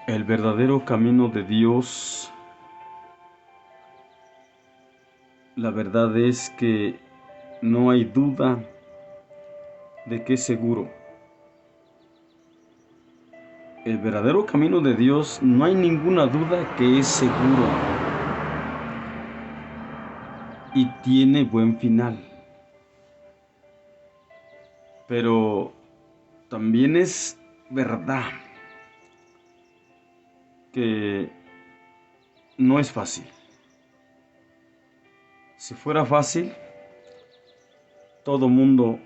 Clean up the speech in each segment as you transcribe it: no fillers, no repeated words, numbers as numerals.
El verdadero camino de Dios, la verdad es que no hay duda de que es seguro. El verdadero camino de Dios, no hay ninguna duda que es seguro y tiene buen final. Pero también es verdad que no es fácil. Si fuera fácil, todo mundo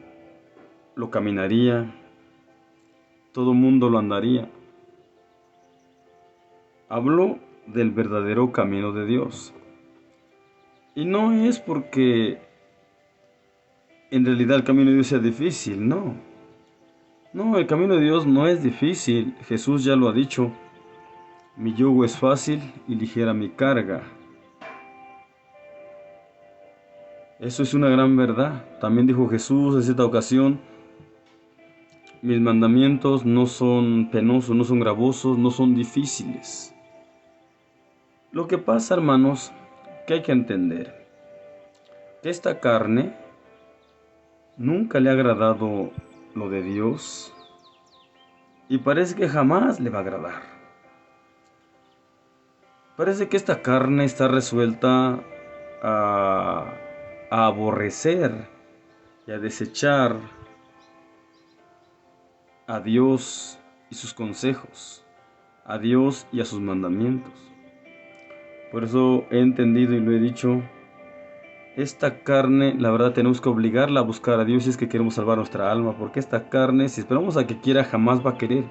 lo caminaría, todo mundo lo andaría. Hablo del verdadero camino de Dios. Y no es porque en realidad el camino de Dios sea difícil, no. No, el camino de Dios no es difícil. Jesús ya lo ha dicho. Mi yugo es fácil y ligera mi carga. Eso es una gran verdad. También dijo Jesús en cierta ocasión, mis mandamientos no son penosos, no son gravosos, no son difíciles. Lo que pasa, hermanos, que hay que entender que esta carne nunca le ha agradado lo de Dios y parece que jamás le va a agradar. Parece que esta carne está resuelta a, a aborrecer y a desechar a Dios y sus consejos, a Dios y a sus mandamientos. Por eso he entendido y lo he dicho, esta carne, la verdad, tenemos que obligarla a buscar a Dios si es que queremos salvar nuestra alma, porque esta carne, si esperamos a que quiera, jamás va a querer.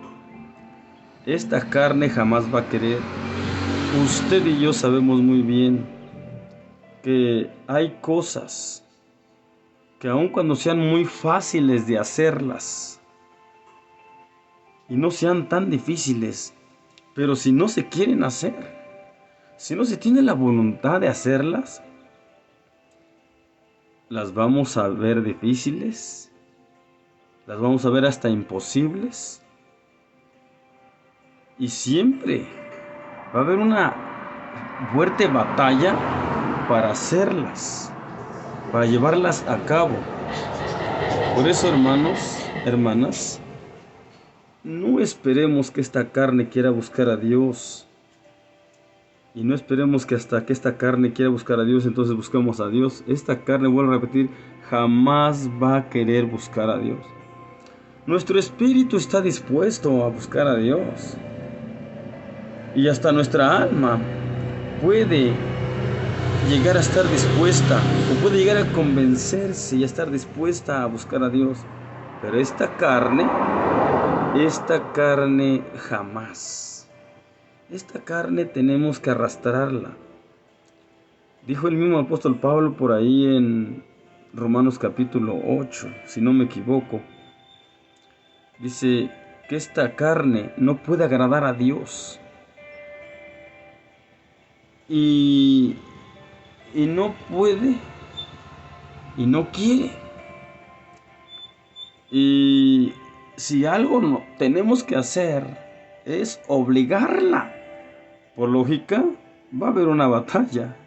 Esta carne jamás va a querer. Usted y yo sabemos muy bien que hay cosas que aun cuando sean muy fáciles de hacerlas y no sean tan difíciles, pero si no se quieren hacer, si no se tiene la voluntad de hacerlas, las vamos a ver difíciles, las vamos a ver hasta imposibles, y siempre va a haber una fuerte batalla para hacerlas, para llevarlas a cabo. Por eso, hermanos, hermanas, no esperemos que esta carne quiera buscar a Dios. Y no esperemos que hasta que esta carne quiera buscar a Dios, entonces busquemos a Dios. Esta carne, vuelvo a repetir, jamás va a querer buscar a Dios. Nuestro espíritu está dispuesto a buscar a Dios. Y hasta nuestra alma puede llegar a estar dispuesta, o puede llegar a convencerse y a estar dispuesta a buscar a Dios. Pero esta carne jamás. Esta carne tenemos que arrastrarla. Dijo el mismo apóstol Pablo por ahí en Romanos capítulo 8, si no me equivoco. Dice que esta carne no puede agradar a Dios. Y no puede y no quiere. Y si algo no tenemos que hacer es obligarla. Por lógica, va a haber una batalla,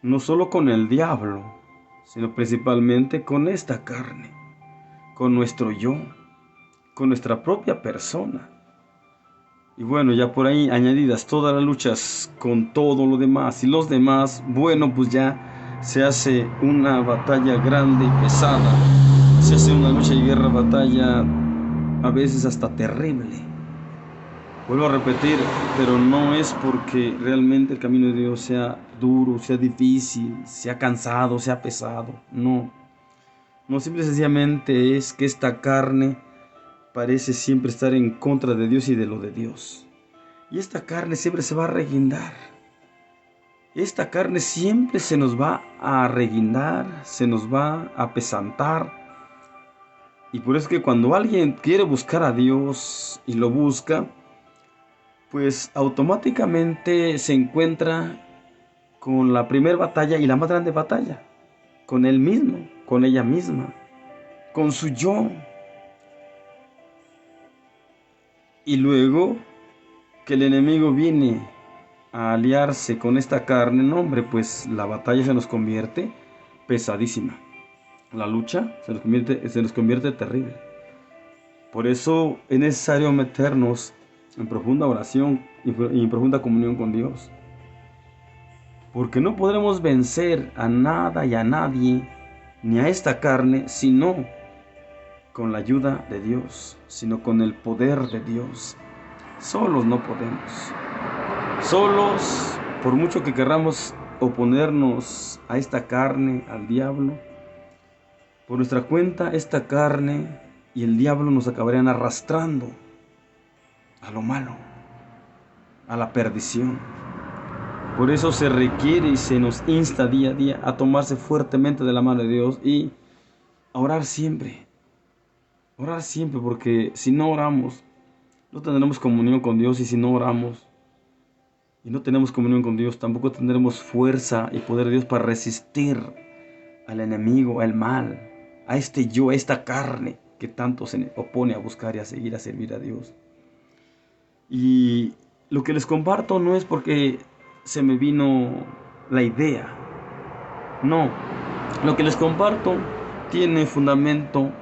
no solo con el diablo, sino principalmente con esta carne, con nuestro yo, con nuestra propia persona. Y bueno, ya por ahí añadidas todas las luchas con todo lo demás y los demás, bueno, pues ya se hace una batalla grande y pesada, se hace una lucha y guerra, batalla a veces hasta terrible. Vuelvo a repetir, pero no es porque realmente el camino de Dios sea duro, sea difícil, sea cansado, sea pesado. No. No, simple y sencillamente es que esta carne parece siempre estar en contra de Dios y de lo de Dios. Y esta carne siempre se va a reguindar. Esta carne siempre se nos va a reguindar, se nos va a apesantar. Y por eso es que cuando alguien quiere buscar a Dios y lo busca, pues automáticamente se encuentra con la primera batalla y la más grande batalla, con él mismo, con ella misma, con su yo. Y luego que el enemigo viene a aliarse con esta carne, no hombre, pues la batalla se nos convierte pesadísima. La lucha se nos convierte terrible. Por eso es necesario meternos en profunda oración y en profunda comunión con Dios. Porque no podremos vencer a nada y a nadie, ni a esta carne, sino con la ayuda de Dios, sino con el poder de Dios. Solos no podemos. Solos, por mucho que querramos oponernos a esta carne, al diablo, por nuestra cuenta esta carne y el diablo nos acabarían arrastrando a lo malo, a la perdición. Por eso se requiere y se nos insta día a día a tomarse fuertemente de la mano de Dios y a orar siempre. Orar siempre, porque si no oramos, no tendremos comunión con Dios, y si no oramos y no tenemos comunión con Dios, tampoco tendremos fuerza y poder de Dios para resistir al enemigo, al mal, a este yo, a esta carne que tanto se opone a buscar y a seguir a servir a Dios. Y lo que les comparto no es porque se me vino la idea. No, lo que les comparto tiene fundamento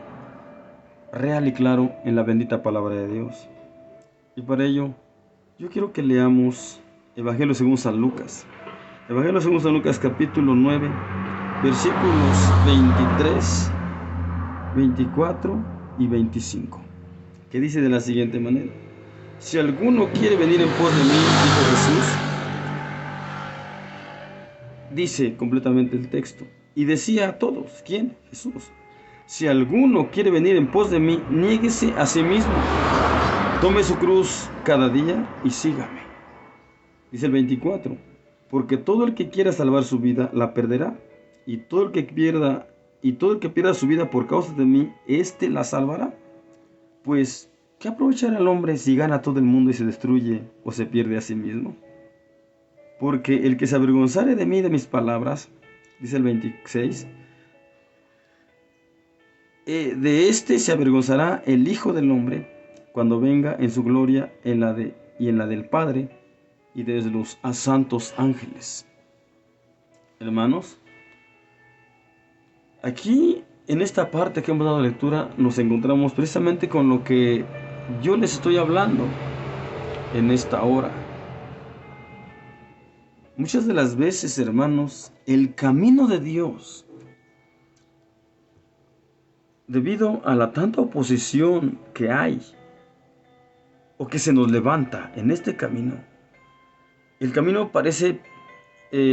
real y claro en la bendita palabra de Dios. Y para ello, yo quiero que leamos Evangelio según San Lucas. Evangelio según San Lucas, capítulo 9, versículos 23, 24 y 25, que dice de la siguiente manera: si alguno quiere venir en pos de mí, dijo Jesús, dice completamente el texto, y decía a todos, ¿quién? Jesús. Si alguno quiere venir en pos de mí, niéguese a sí mismo, tome su cruz cada día y sígame. Dice el 24, porque todo el que quiera salvar su vida la perderá, y todo el que pierda su vida por causa de mí, éste la salvará. Pues, ¿qué aprovechará el hombre si gana todo el mundo y se destruye o se pierde a sí mismo? Porque el que se avergonzare de mí y de mis palabras, dice el 26, de este se avergonzará el Hijo del Hombre cuando venga en su gloria y en la del Padre y de los santos ángeles. Hermanos, aquí en esta parte que hemos dado lectura nos encontramos precisamente con lo que yo les estoy hablando en esta hora. Muchas de las veces, hermanos, el camino de Dios, debido a la tanta oposición que hay o que se nos levanta en este camino, el camino parece,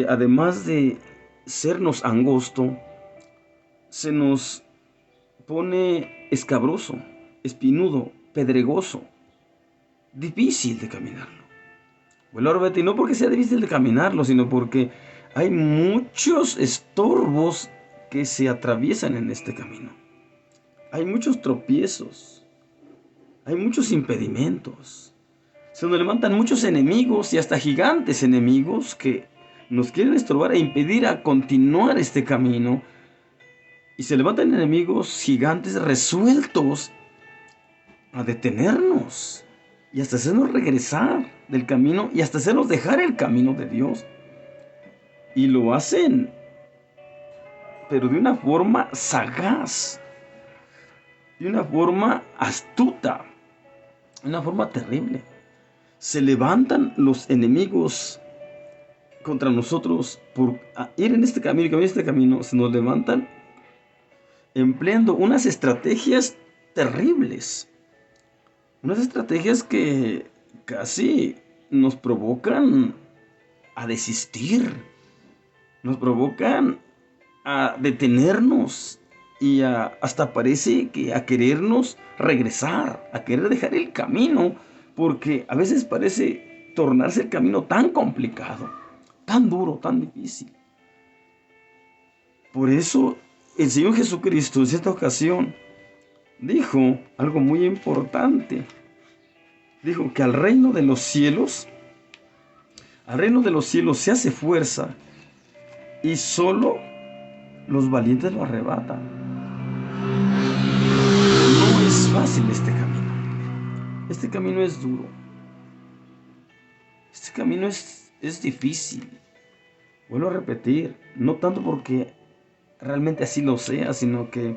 además de sernos angosto, se nos pone escabroso, espinudo, pedregoso, difícil de caminarlo. Bueno, y no porque sea difícil de caminarlo, sino porque hay muchos estorbos que se atraviesan en este camino. Hay muchos tropiezos, hay muchos impedimentos. Se nos levantan muchos enemigos y hasta gigantes enemigos que nos quieren estorbar e impedir a continuar este camino. Y se levantan enemigos gigantes resueltos a detenernos y hasta hacernos regresar del camino y hasta hacernos dejar el camino de Dios. Y lo hacen, pero de una forma sagaz, de una forma astuta, de una forma terrible. Se levantan los enemigos contra nosotros por ir en este camino, se nos levantan empleando unas estrategias terribles, unas estrategias que casi nos provocan a desistir, nos provocan a detenernos y hasta parece que a querernos regresar, a querer dejar el camino, porque a veces parece tornarse el camino tan complicado, tan duro, tan difícil. Por eso el Señor Jesucristo en esta ocasión dijo algo muy importante. Dijo que al reino de los cielos se hace fuerza y solo los valientes lo arrebatan. No es fácil este camino. Este camino es duro. Este camino es difícil. Vuelvo a repetir, no tanto porque realmente así lo sea, sino que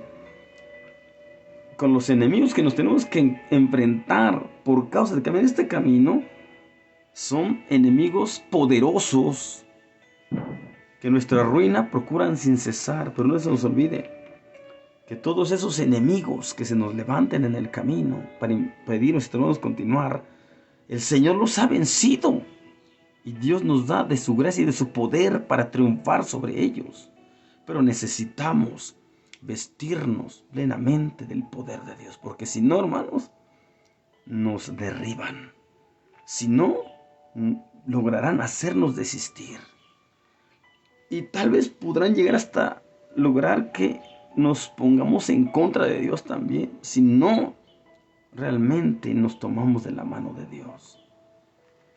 con los enemigos que nos tenemos que enfrentar por causa de caminar este camino, son enemigos poderosos que nuestra ruina procuran sin cesar. Pero no se nos olvide que todos esos enemigos que se nos levanten en el camino para impedir nuestro continuar, el Señor los ha vencido. Y Dios nos da de su gracia y de su poder para triunfar sobre ellos. Pero necesitamos vestirnos plenamente del poder de Dios. Porque si no, hermanos, nos derriban. Si no, lograrán hacernos desistir. Y tal vez podrán llegar hasta lograr que nos pongamos en contra de Dios también. Si no, realmente nos tomamos de la mano de Dios.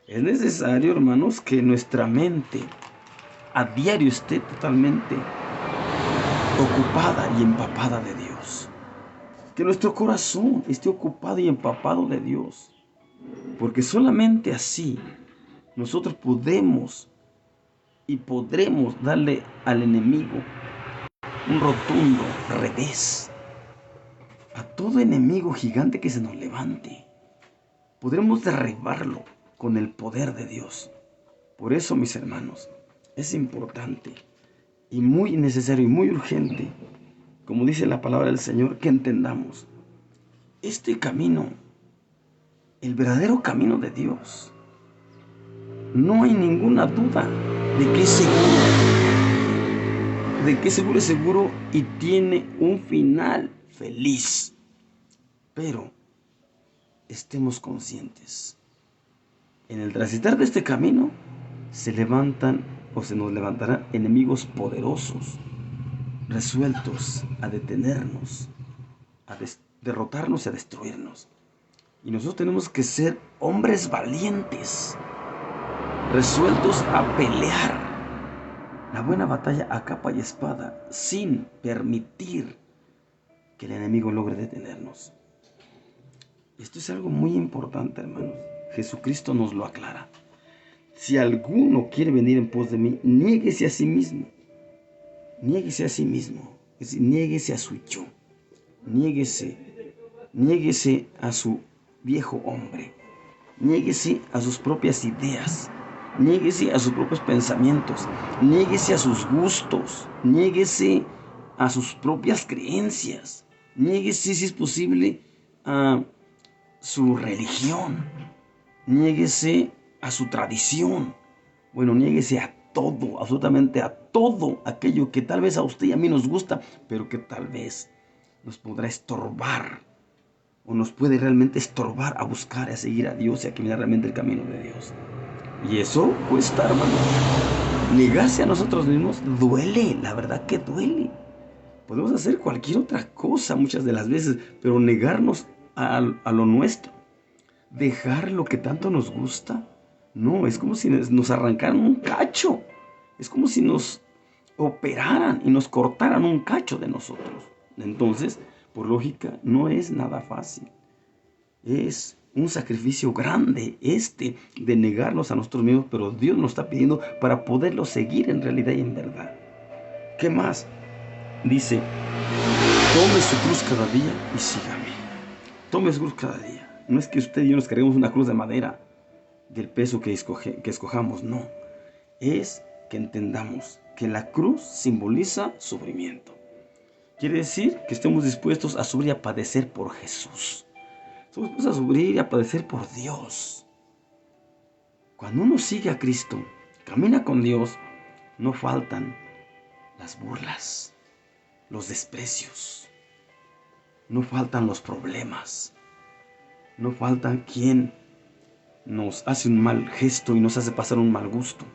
Es necesario, hermanos, que nuestra mente a diario esté totalmente ocupada y empapada de Dios. Que nuestro corazón esté ocupado y empapado de Dios. Porque solamente así nosotros podemos y podremos darle al enemigo un rotundo revés. A todo enemigo gigante que se nos levante, podremos derribarlo con el poder de Dios. Por eso, mis hermanos, es importante y muy necesario y muy urgente, como dice la palabra del Señor, que entendamos este camino, el verdadero camino de Dios. No hay ninguna duda de que es seguro, y tiene un final feliz. Pero estemos conscientes. En el transitar de este camino se levantan o se nos levantarán enemigos poderosos, resueltos a detenernos, a derrotarnos y a destruirnos. Y nosotros tenemos que ser hombres valientes, resueltos a pelear la buena batalla a capa y espada, sin permitir que el enemigo logre detenernos. Esto es algo muy importante, hermanos. Jesucristo nos lo aclara. Si alguno quiere venir en pos de mí, niéguese a sí mismo. Niéguese a sí mismo. Es decir, niéguese a su yo. Niéguese a su viejo hombre. Niéguese a sus propias ideas. Niéguese a sus propios pensamientos. Niéguese a sus gustos. Niéguese a sus propias creencias. Niéguese, si es posible, a su religión. Niéguese a su tradición. Bueno, niéguese a todo, absolutamente a todo aquello que tal vez a usted y a mí nos gusta, pero que tal vez nos podrá estorbar o nos puede realmente estorbar a buscar y a seguir a Dios y a caminar realmente el camino de Dios. Y eso cuesta, hermano. Negarse a nosotros mismos duele, la verdad que duele. Podemos hacer cualquier otra cosa muchas de las veces, pero negarnos a lo nuestro, dejar lo que tanto nos gusta, no, es como si nos arrancaran un cacho. Es como si nos operaran y nos cortaran un cacho de nosotros. Entonces, por lógica, no es nada fácil. Es un sacrificio grande de negarnos a nosotros mismos, pero Dios nos está pidiendo para poderlo seguir en realidad y en verdad. ¿Qué más? Dice, tome su cruz cada día y sígame. Tome su cruz cada día. No es que usted y yo nos carguemos una cruz de madera del peso que escojamos, no. Es que entendamos que la cruz simboliza sufrimiento. Quiere decir que estemos dispuestos a sufrir y a padecer por Jesús. Estamos dispuestos a sufrir y a padecer por Dios. Cuando uno sigue a Cristo, camina con Dios, no faltan las burlas, los desprecios, no faltan los problemas, no falta quien nos hace un mal gesto y nos hace pasar un mal gusto.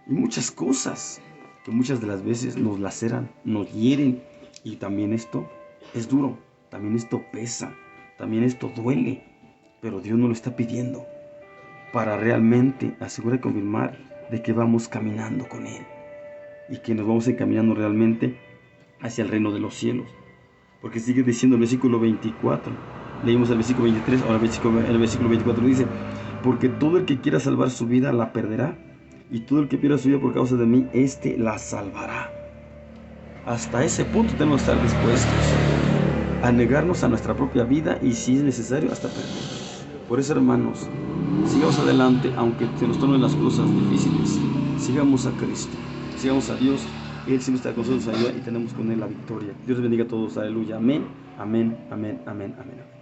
Y muchas cosas que muchas de las veces nos laceran, nos hieren. Y también esto es duro, también esto pesa, también esto duele. Pero Dios nos lo está pidiendo para realmente asegurar y confirmar de que vamos caminando con Él. Y que nos vamos encaminando realmente hacia el reino de los cielos. Porque sigue diciendo el versículo 24. Leímos el versículo 23, ahora el versículo 24 dice, Porque todo el que quiera salvar su vida la perderá, y todo el que pierda su vida por causa de mí, éste la salvará. Hasta ese punto tenemos que estar dispuestos a negarnos a nuestra propia vida y, si es necesario, hasta perder. Por eso, hermanos, sigamos adelante, aunque se nos tornen las cosas difíciles. Sigamos a Cristo, sigamos a Dios. Él siempre está con nosotros, nos ayuda y tenemos con Él la victoria. Dios bendiga a todos. Aleluya. Amén, amén, amén, amén, amén.